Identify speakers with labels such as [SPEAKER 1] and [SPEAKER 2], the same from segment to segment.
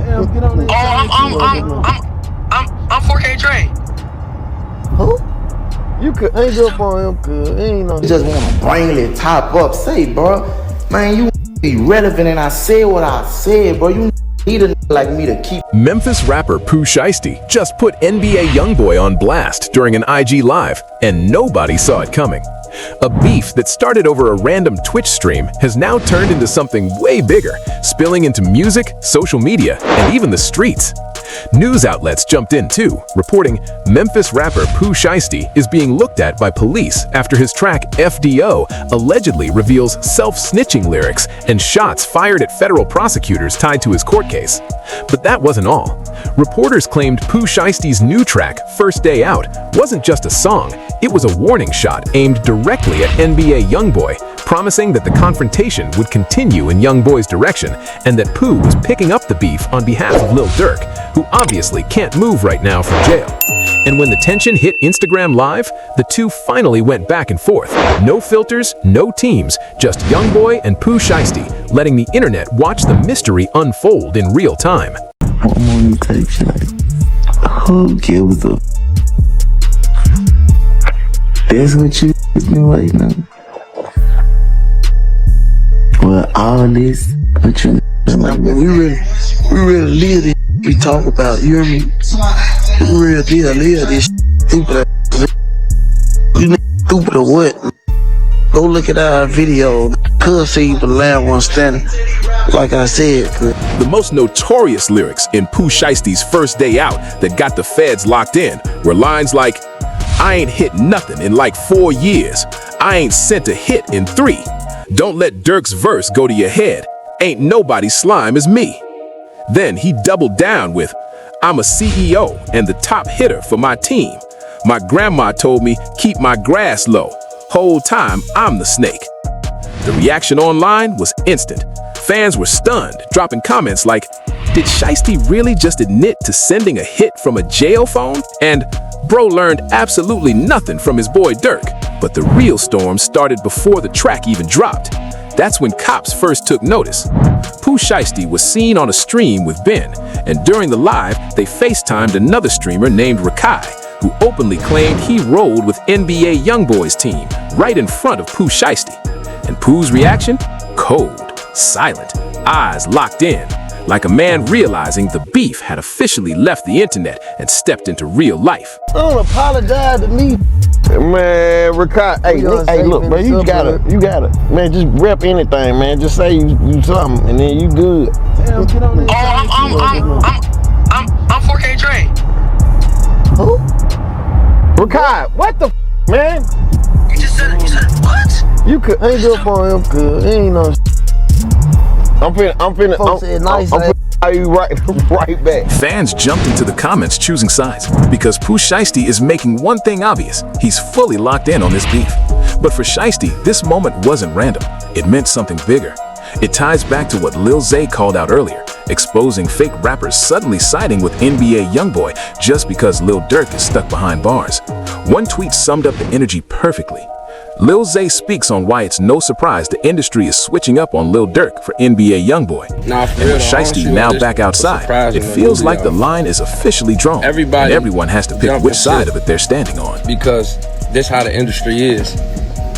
[SPEAKER 1] Damn, get on this.
[SPEAKER 2] I'm 4K Dre.
[SPEAKER 1] Who? You could hang up on him, cuz ain't no.
[SPEAKER 3] You just wanna bring it top up. Say, bro, man, you be relevant, and I said what I said, bro. You need a like me to keep.
[SPEAKER 4] Memphis rapper Pooh Shiesty just put NBA YoungBoy on blast during an IG live, and nobody saw it coming. A beef that started over a random Twitch stream has now turned into something way bigger, spilling into music, social media, and even the streets. News outlets jumped in too, reporting Memphis rapper Pooh Shiesty is being looked at by police after his track FDO allegedly reveals self-snitching lyrics and shots fired at federal prosecutors tied to his court case. But that wasn't all. Reporters claimed Pooh Shiesty's new track, First Day Out, wasn't just a song, it was a warning shot aimed directly at NBA YoungBoy, promising that the confrontation would continue in YoungBoy's direction and that Pooh was picking up the beef on behalf of Lil Durk, who obviously can't move right now from jail. And when the tension hit Instagram Live, the two finally went back and forth. No filters, no teams, just YoungBoy and Pooh Shiesty, letting the internet watch the mystery unfold in real time.
[SPEAKER 1] I'm on type shit like, who gives a that's what you me right now. Well, all this, but you like, we really live this. We talk about, you hear me? We real deal live this stupid. You stupid or what? Go look at our video. Could see the last one standing. Like I said,
[SPEAKER 4] the most notorious lyrics in Pooh Shiesty's First Day Out that got the feds locked in were lines like, I ain't hit nothing in like 4 years. I ain't sent a hit in 3. Don't let Durk's verse go to your head. Ain't nobody slime as me. Then he doubled down with, I'm a CEO and the top hitter for my team. My grandma told me keep my grass low. Whole time I'm the snake. The reaction online was instant. Fans were stunned, dropping comments like, did Shiesty really just admit to sending a hit from a jail phone? And bro learned absolutely nothing from his boy Durk. But the real storm started before the track even dropped. That's when cops first took notice. Pooh Shiesty was seen on a stream with Ben, and during the live, they FaceTimed another streamer named Rakai, who openly claimed he rolled with NBA YoungBoy's team right in front of Pooh Shiesty. And Pooh's reaction? Cold, silent, eyes locked in, like a man realizing the beef had officially left the internet and stepped into real life.
[SPEAKER 1] Don't apologize to me.
[SPEAKER 5] Man, Rakai, hey, look, bro, you gotta, man, just rep anything, man. Just say you something, and then you good.
[SPEAKER 1] Damn, get on this.
[SPEAKER 2] I'm 4K Dre.
[SPEAKER 1] Who?
[SPEAKER 5] Rakai, what the man?
[SPEAKER 2] You said what?
[SPEAKER 1] You could hang up on him, cuz ain't no.
[SPEAKER 5] I'm finna call you right back.
[SPEAKER 4] Fans jumped into the comments choosing sides because Pooh Shiesty is making one thing obvious. He's fully locked in on this beef. But for Shiesty, this moment wasn't random. It meant something bigger. It ties back to what Lil Zay called out earlier, exposing fake rappers suddenly siding with NBA YoungBoy just because Lil Durk is stuck behind bars. One tweet summed up the energy perfectly. Lil Zay speaks on why it's no surprise the industry is switching up on Lil Durk for NBA YoungBoy. And with Shiesty now back outside, it feels like the line is officially drawn, and everyone has to pick which side of it they're standing on.
[SPEAKER 6] Because this how the industry is.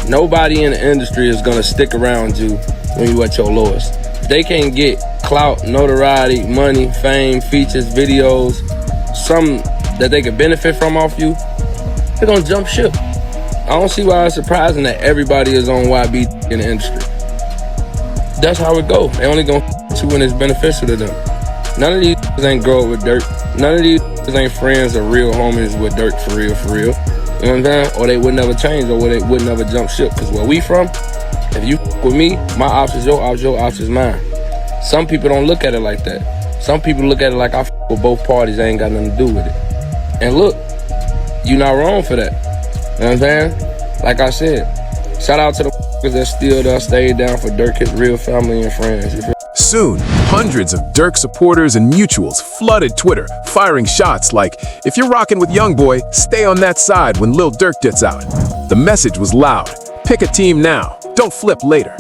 [SPEAKER 6] Nobody in the industry is gonna stick around you when you at your lowest. If they can't get clout, notoriety, money, fame, features, videos, something that they could benefit from off you, they're gonna jump ship. I don't see why it's surprising that everybody is on YB in the industry. That's how it go. They only gonna you when it's beneficial to them. None of these ain't grow up with Durk. None of these ain't friends or real homies with Durk for real, for real. You know what I'm saying? Or they would never change, or they would never jump ship. Cause where we from, if you with me, my ops is your ops is mine. Some people don't look at it like that. Some people look at it like I with both parties, I ain't got nothing to do with it. And look, you not wrong for that. You know what I'm saying? Like I said, shout out to the that still there, stayed down for Durk, his real family and friends.
[SPEAKER 4] Soon, hundreds of Durk supporters and mutuals flooded Twitter, firing shots like, if you're rocking with YoungBoy, stay on that side when Lil Durk gets out. The message was loud. Pick a team now. Don't flip later.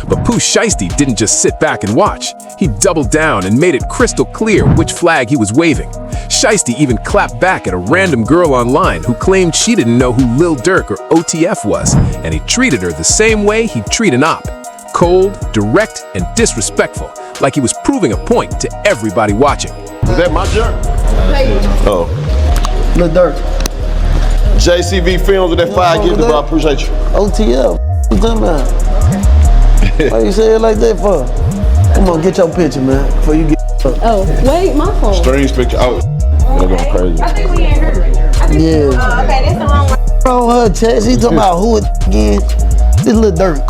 [SPEAKER 4] But Pooh Shiesty didn't just sit back and watch. He doubled down and made it crystal clear which flag he was waving. Shiesty even clapped back at a random girl online who claimed she didn't know who Lil Durk or OTF was, and he treated her the same way he'd treat an op. Cold, direct, and disrespectful, like he was proving a point to everybody watching.
[SPEAKER 5] Is that my jerk? Oh.
[SPEAKER 1] Lil Durk.
[SPEAKER 5] JCV Films with that 5 gifted, bro. I appreciate you.
[SPEAKER 1] OTF. What you talking about? Why you say it like that for? Come on, get your picture, man, before you get
[SPEAKER 7] Oh, wait, my phone.
[SPEAKER 5] Strange picture. Oh, they're going crazy.
[SPEAKER 7] I think we ain't heard right there.
[SPEAKER 1] Yeah.
[SPEAKER 7] Oh, okay, that's the wrong one.
[SPEAKER 1] Wrong her chest. He talking about who again? This Lil Durk.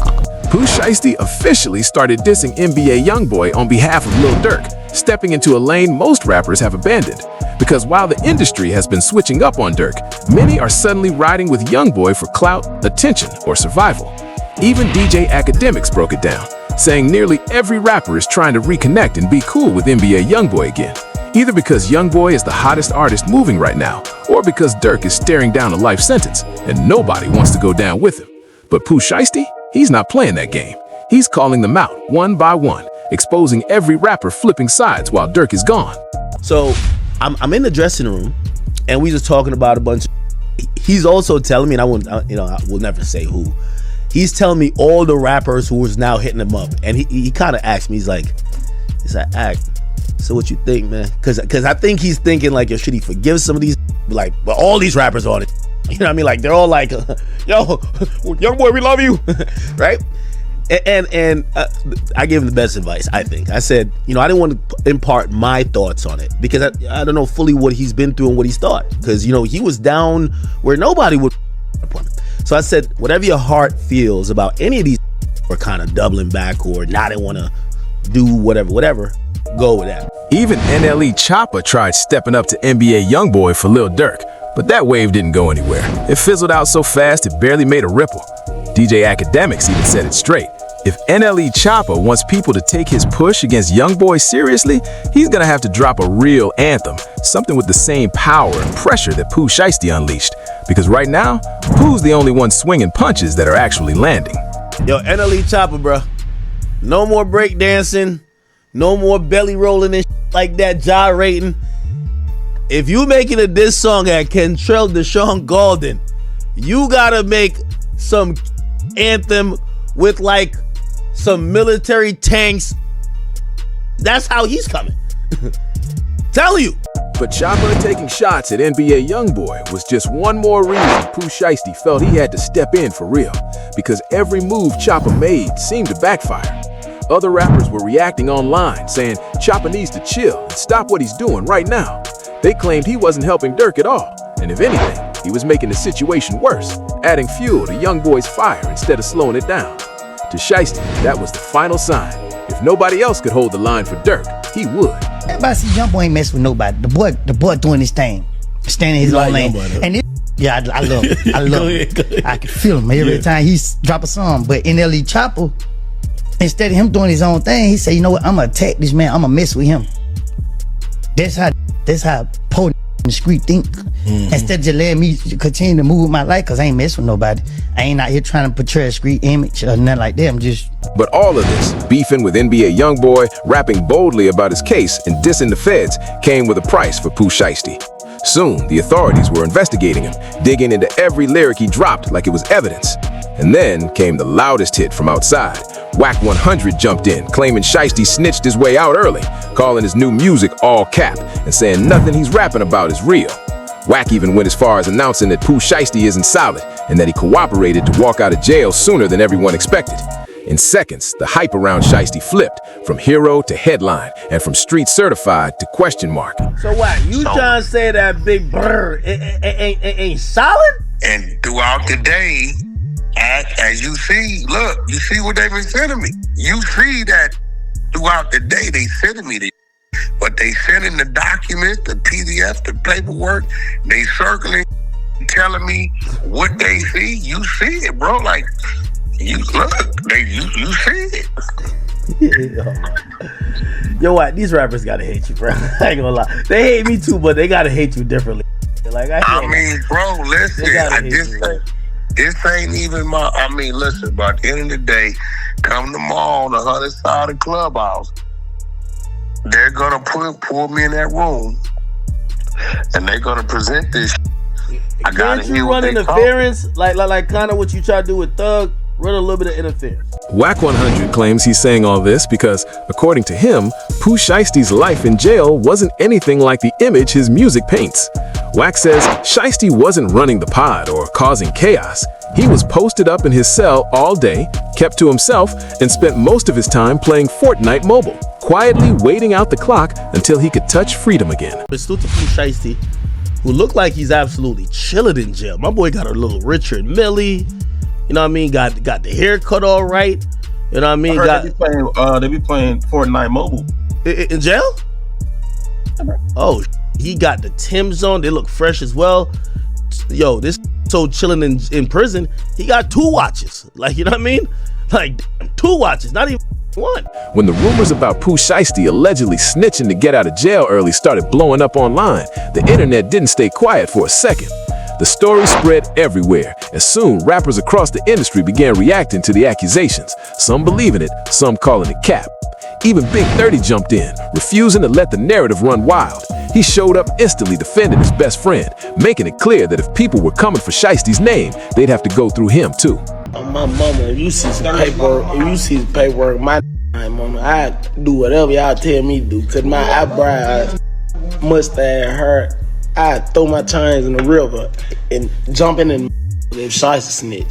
[SPEAKER 4] Pooh Shiesty officially started dissing NBA YoungBoy on behalf of Lil Durk, stepping into a lane most rappers have abandoned. Because while the industry has been switching up on Durk, many are suddenly riding with YoungBoy for clout, attention, or survival. Even DJ Academics broke it down, saying nearly every rapper is trying to reconnect and be cool with NBA YoungBoy again, either because YoungBoy is the hottest artist moving right now, or because Durk is staring down a life sentence and nobody wants to go down with him. But Pooh Shiesty, he's not playing that game. He's calling them out one by one, exposing every rapper flipping sides while Durk is gone.
[SPEAKER 8] So I'm in the dressing room, and we just talking about a bunch of. He's also telling me, and I will never say who. He's telling me all the rappers who was now hitting him up, and he kind of asked me, he's like, so what you think, man? Because I think he's thinking like, yo, should he forgive some of these, like, but all these rappers on it, you know what I mean? Like they're all like, yo, young boy, we love you, right? And I gave him the best advice, I think. I said, I didn't want to impart my thoughts on it because I don't know fully what he's been through and what he's thought. Because, he was down where nobody would upon him. So I said, whatever your heart feels about any of these or kind of doubling back or not want to do whatever, go with that.
[SPEAKER 4] Even NLE Choppa tried stepping up to NBA YoungBoy for Lil Durk, but that wave didn't go anywhere. It fizzled out so fast it barely made a ripple. DJ Academics even said it straight. If NLE Choppa wants people to take his push against YoungBoy seriously, he's gonna have to drop a real anthem, something with the same power and pressure that Pooh Shiesty unleashed. Because right now, Pooh's the only one swinging punches that are actually landing.
[SPEAKER 8] Yo, NLE Choppa, bro. No more breakdancing, no more belly rolling and like that, gyrating. If you making a diss song at Kentrell Deshaun Golden, you gotta make some anthem with like some military tanks. That's how he's coming. Tell you.
[SPEAKER 4] But Choppa taking shots at NBA YoungBoy was just one more reason Pooh Shiesty felt he had to step in for real. Because every move Choppa made seemed to backfire. Other rappers were reacting online, saying Choppa needs to chill and stop what he's doing right now. They claimed he wasn't helping Durk at all, and if anything, he was making the situation worse, adding fuel to YoungBoy's fire instead of slowing it down. To Shiesty, that was the final sign. If nobody else could hold the line for Durk, he would.
[SPEAKER 9] Everybody see YoungBoy ain't messing with nobody. The boy doing his thing, standing his own lane. And I love it. I love it. I can feel him every time he drop a song. But NLE Choppa, instead of him doing his own thing, he said, you know what? I'm gonna attack this man. I'm gonna mess with him. That's how poor in the street think. Instead of just letting me continue to move my life, cause I ain't messing with nobody. I ain't out here trying to portray a street image or nothing like that. I'm just.
[SPEAKER 4] But all of this, beefing with NBA YoungBoy, rapping boldly about his case, and dissing the feds, came with a price for Pooh Shiesty. Soon, the authorities were investigating him, digging into every lyric he dropped like it was evidence. And then came the loudest hit from outside. Whack 100 jumped in, claiming Shiesty snitched his way out early, calling his new music all cap, and saying nothing he's rapping about is real. Whack even went as far as announcing that Pooh Shiesty isn't solid, and that he cooperated to walk out of jail sooner than everyone expected. In seconds, the hype around Shiesty flipped, from hero to headline, and from street certified to question mark.
[SPEAKER 8] So what, you trying to say that big brr ain't solid?
[SPEAKER 10] And throughout the day, as you see, look, you see what they've been sending me. You see that throughout the day they sending me the, but they sending the documents, the PDF, the paperwork, they circling, telling me what they see. You see it, bro. Like, you look, you see it.
[SPEAKER 8] Yo, what? These rappers gotta hate you, bro. I ain't gonna lie. They hate me too, but they gotta hate you differently. Like I mean,
[SPEAKER 10] bro, listen, This ain't even my, I mean, listen, but at the end of the day, come tomorrow on the other side of the clubhouse, they're gonna pull me in that room and they're gonna present this. I gotta
[SPEAKER 8] Can't you run interference? Like kind of what you try to do with Thug, run a little bit of interference.
[SPEAKER 4] Whack 100 claims he's saying all this because, according to him, Pooh Shiesty's life in jail wasn't anything like the image his music paints. Whack says Shiesty wasn't running the pod or causing chaos. He was posted up in his cell all day, kept to himself, and spent most of his time playing Fortnite mobile, quietly waiting out the clock until he could touch freedom again.
[SPEAKER 8] But still to Pooh Shiesty, who looked like he's absolutely chilling in jail. My boy got a little Richard Millie. You know what I mean? Got the haircut all right. You know what I mean?
[SPEAKER 11] They be playing Fortnite mobile.
[SPEAKER 8] In jail? Oh, he got the Timbs on. They look fresh as well. Yo, this so chilling in prison. He got 2 watches. Like, you know what I mean? Like 2 watches, not even 1.
[SPEAKER 4] When the rumors about Pooh Shiesty allegedly snitching to get out of jail early started blowing up online, the internet didn't stay quiet for a second. The story spread everywhere, and soon rappers across the industry began reacting to the accusations, some believing it, some calling it cap. Even Big 30 jumped in, refusing to let the narrative run wild. He showed up instantly defending his best friend, making it clear that if people were coming for Shiesty's name, they'd have to go through him too.
[SPEAKER 12] My mama, if you see some paperwork, my mama, I do whatever y'all tell me to do, cause my eyebrows, mustache, hair, I throw my chains in the river and jump in and if Shiesty snitch.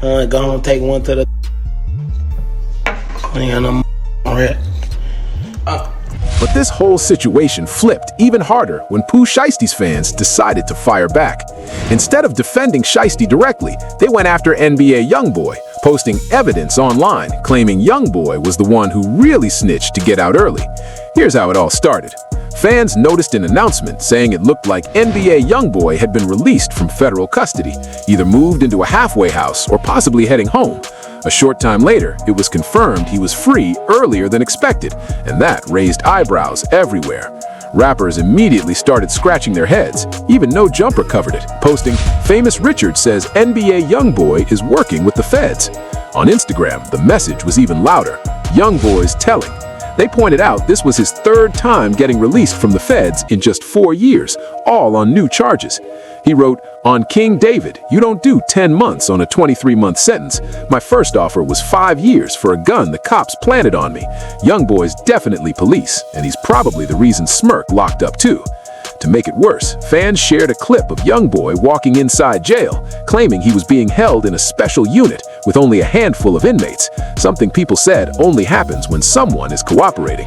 [SPEAKER 12] Go home, take one to the. I ain't got no rat.
[SPEAKER 4] But this whole situation flipped even harder when Pooh Shiesty's fans decided to fire back. Instead of defending Shiesty directly, they went after NBA YoungBoy, posting evidence online claiming YoungBoy was the one who really snitched to get out early. Here's how it all started. Fans noticed an announcement saying it looked like NBA YoungBoy had been released from federal custody, either moved into a halfway house or possibly heading home. A short time later, it was confirmed he was free earlier than expected, and that raised eyebrows everywhere. Rappers immediately started scratching their heads. Even No Jumper covered it, posting, "Famous Richard says NBA YoungBoy is working with the feds." On Instagram, the message was even louder. YoungBoy's telling. They pointed out this was his 3rd time getting released from the feds in just 4 years, all on new charges. He wrote, "On King David, you don't do 10 months on a 23-month sentence. My first offer was 5 years for a gun the cops planted on me. YoungBoy's definitely police, and he's probably the reason Smirk locked up too." To make it worse, fans shared a clip of YoungBoy walking inside jail, claiming he was being held in a special unit with only a handful of inmates, something people said only happens when someone is cooperating.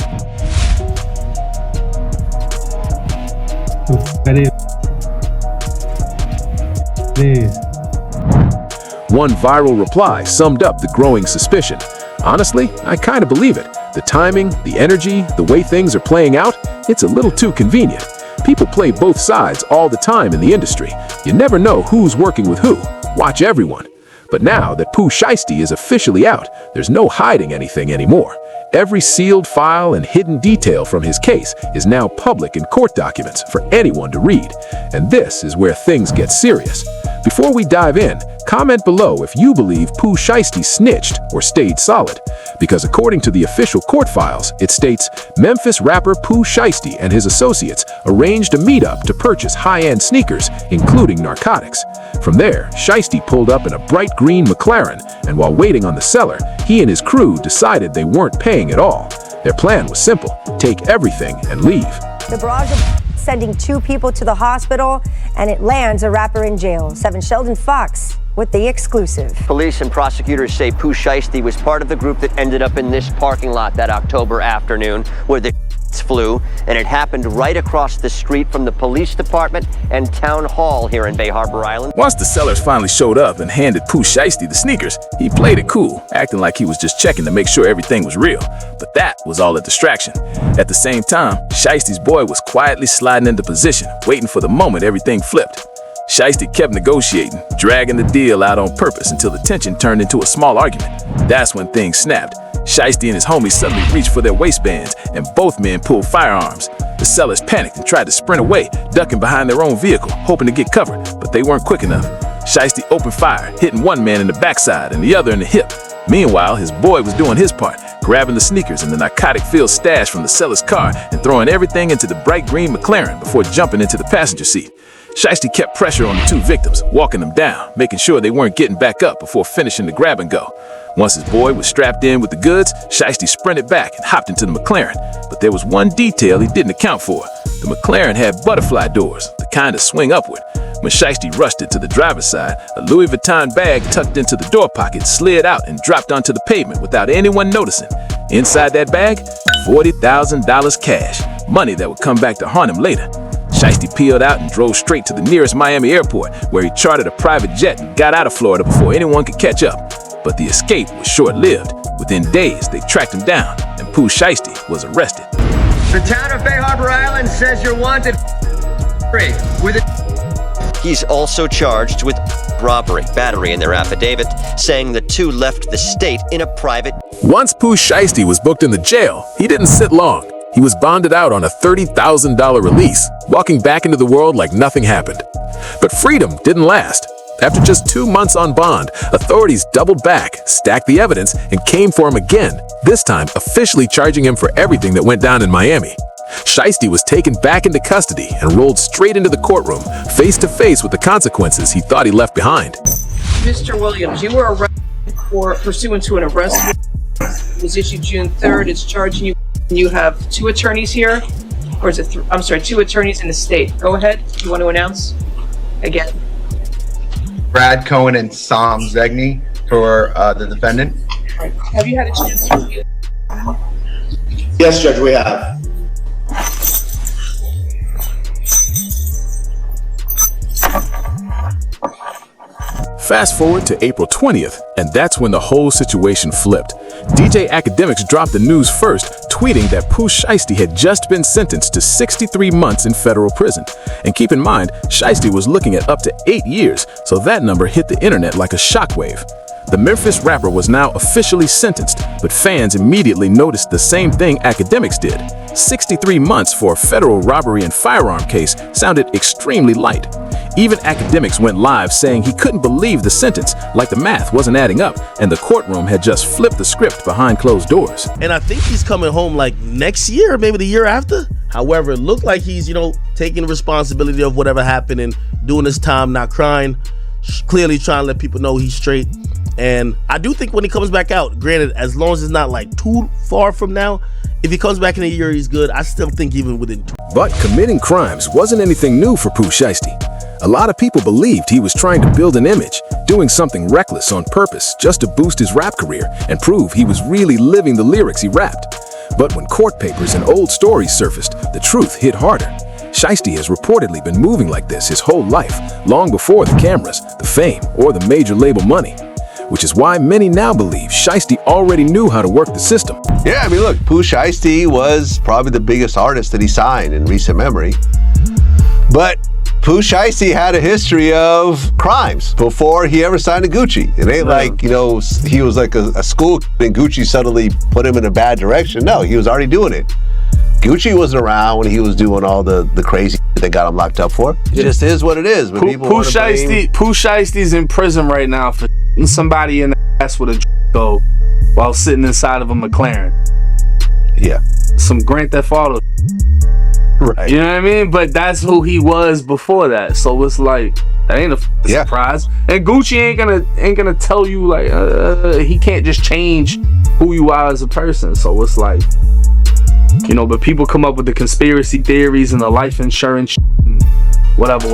[SPEAKER 4] One viral reply summed up the growing suspicion. Honestly, I kind of believe it. The timing, the energy, the way things are playing out, it's a little too convenient. People play both sides all the time in the industry. You never know who's working with who. Watch everyone. But now that Pooh Shiesty is officially out, there's no hiding anything anymore. Every sealed file and hidden detail from his case is now public in court documents for anyone to read. And this is where things get serious. Before we dive in, comment below if you believe Pooh Shiesty snitched or stayed solid. Because according to the official court files, it states Memphis rapper Pooh Shiesty and his associates arranged a meetup to purchase high-end sneakers, including narcotics. From there, Shiesty pulled up in a bright green McLaren, and while waiting on the seller, he and his crew decided they weren't paying at all. Their plan was simple: take everything and leave.
[SPEAKER 13] The barrage of sending 2 people to the hospital, and it lands a rapper in jail. 7 Sheldon Fox with the exclusive.
[SPEAKER 14] Police and prosecutors say Pooh Shiesty was part of the group that ended up in this parking lot that October afternoon where the flew, and it happened right across the street from the police department and town hall here in Bay Harbor Island.
[SPEAKER 4] Once the sellers finally showed up and handed Pooh Shiesty the sneakers, he played it cool, acting like he was just checking to make sure everything was real. But that was all a distraction. At the same time, Shiesty's boy was quietly sliding into position, waiting for the moment everything flipped. Shiesty kept negotiating, dragging the deal out on purpose until the tension turned into a small argument. That's when things snapped. Shiesty and his homies suddenly reached for their waistbands, and both men pulled firearms. The sellers panicked and tried to sprint away, ducking behind their own vehicle, hoping to get covered, but they weren't quick enough. Shiesty opened fire, hitting one man in the backside and the other in the hip. Meanwhile, his boy was doing his part, grabbing the sneakers and the narcotic-filled stash from the seller's car and throwing everything into the bright green McLaren before jumping into the passenger seat. Shiesty kept pressure on the two victims, walking them down, making sure they weren't getting back up before finishing the grab and go. Once his boy was strapped in with the goods, Shiesty sprinted back and hopped into the McLaren. But there was one detail he didn't account for. The McLaren had butterfly doors, the kind that swing upward. When Shiesty rushed it to the driver's side, a Louis Vuitton bag tucked into the door pocket slid out and dropped onto the pavement without anyone noticing. Inside that bag, $40,000 cash, money that would come back to haunt him later. Shiesty peeled out and drove straight to the nearest Miami airport, where he chartered a private jet and got out of Florida before anyone could catch up. But the escape was short-lived. Within days, they tracked him down, and Pooh Shiesty was arrested.
[SPEAKER 15] The town of Bay Harbor Island says you're wanted with a...
[SPEAKER 14] He's also charged with robbery, battery in their affidavit, saying the two left the state in a private...
[SPEAKER 4] Once Pooh Shiesty was booked in the jail, he didn't sit long. He was bonded out on a $30,000 release, walking back into the world like nothing happened. But freedom didn't last. After just 2 months on bond, authorities doubled back, stacked the evidence, and came for him again, this time officially charging him for everything that went down in Miami. Shiesty was taken back into custody and rolled straight into the courtroom, face to face with the consequences he thought he left behind.
[SPEAKER 16] Mr. Williams, you were arrested for pursuant to an arrest warrant. It was issued June 3rd. It's charging you. You have two attorneys here, or is it? I'm sorry, two attorneys in the state. Go ahead. You want to announce again?
[SPEAKER 17] Brad Cohen and Sam Zegny for the defendant.
[SPEAKER 16] Right. Have you had a chance to review?
[SPEAKER 17] Yes, Judge, we have.
[SPEAKER 4] Fast forward to April 20th, and that's when the whole situation flipped. DJ Academics dropped the news first, tweeting that Pooh Shiesty had just been sentenced to 63 months in federal prison. And keep in mind, Shiesty was looking at up to 8 years, so that number hit the internet like a shockwave. The Memphis rapper was now officially sentenced, but fans immediately noticed the same thing Academics did. 63 months for a federal robbery and firearm case sounded extremely light. Even Academics went live saying he couldn't believe the sentence, like the math wasn't adding up, and the courtroom had just flipped the script behind closed doors.
[SPEAKER 8] And I think he's coming home like next year, maybe the year after. However, it looked like he's, taking responsibility of whatever happened and doing his time, not crying, clearly trying to let people know he's straight. And I do think when he comes back out, granted, as long as it's not like too far from now, if he comes back in a year, he's good. I still think even within 2.
[SPEAKER 4] But committing crimes wasn't anything new for Pooh Shiesty. A lot of people believed he was trying to build an image, doing something reckless on purpose just to boost his rap career and prove he was really living the lyrics he rapped. But when court papers and old stories surfaced, the truth hit harder. Shiesty has reportedly been moving like this his whole life, long before the cameras, the fame, or the major label money. Which is why many now believe Shiesty already knew how to work the system.
[SPEAKER 18] Yeah, I mean, look, Pooh Shiesty was probably the biggest artist that he signed in recent memory. But Pooh Shiesty had a history of crimes before he ever signed to Gucci. It ain't like, he was like a school kid and Gucci suddenly put him in a bad direction. No, he was already doing it. Gucci wasn't around when he was doing all the crazy shit they got him locked up for. It just is what it is. But
[SPEAKER 19] Pooh Shiesty's in prison right now for somebody in the ass with a go while sitting inside of a McLaren.
[SPEAKER 18] Yeah.
[SPEAKER 19] Some Grand Theft Auto.
[SPEAKER 18] Right.
[SPEAKER 19] You know what I mean? But that's who he was before that. So it's like, that ain't a surprise. And Gucci ain't gonna tell you like he can't just change who you are as a person. So it's like, but people come up with the conspiracy theories and the life insurance and whatever.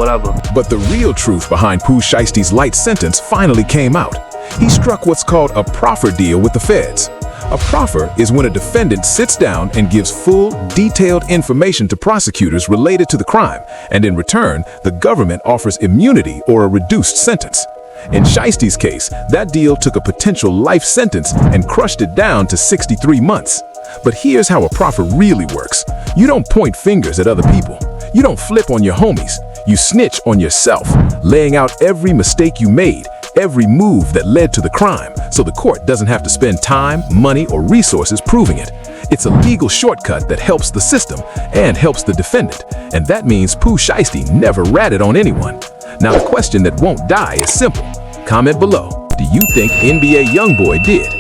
[SPEAKER 4] But the real truth behind Pooh Shiesty's light sentence finally came out. He struck what's called a proffer deal with the feds. A proffer is when a defendant sits down and gives full, detailed information to prosecutors related to the crime, and in return, the government offers immunity or a reduced sentence. In Shiesty's case, that deal took a potential life sentence and crushed it down to 63 months. But here's how a proffer really works. You don't point fingers at other people. You don't flip on your homies. You snitch on yourself, laying out every mistake you made, every move that led to the crime, so the court doesn't have to spend time, money, or resources proving it. It's a legal shortcut that helps the system and helps the defendant, and that means Pooh Shiesty never ratted on anyone. Now the question that won't die is simple. Comment below. Do you think NBA YoungBoy did?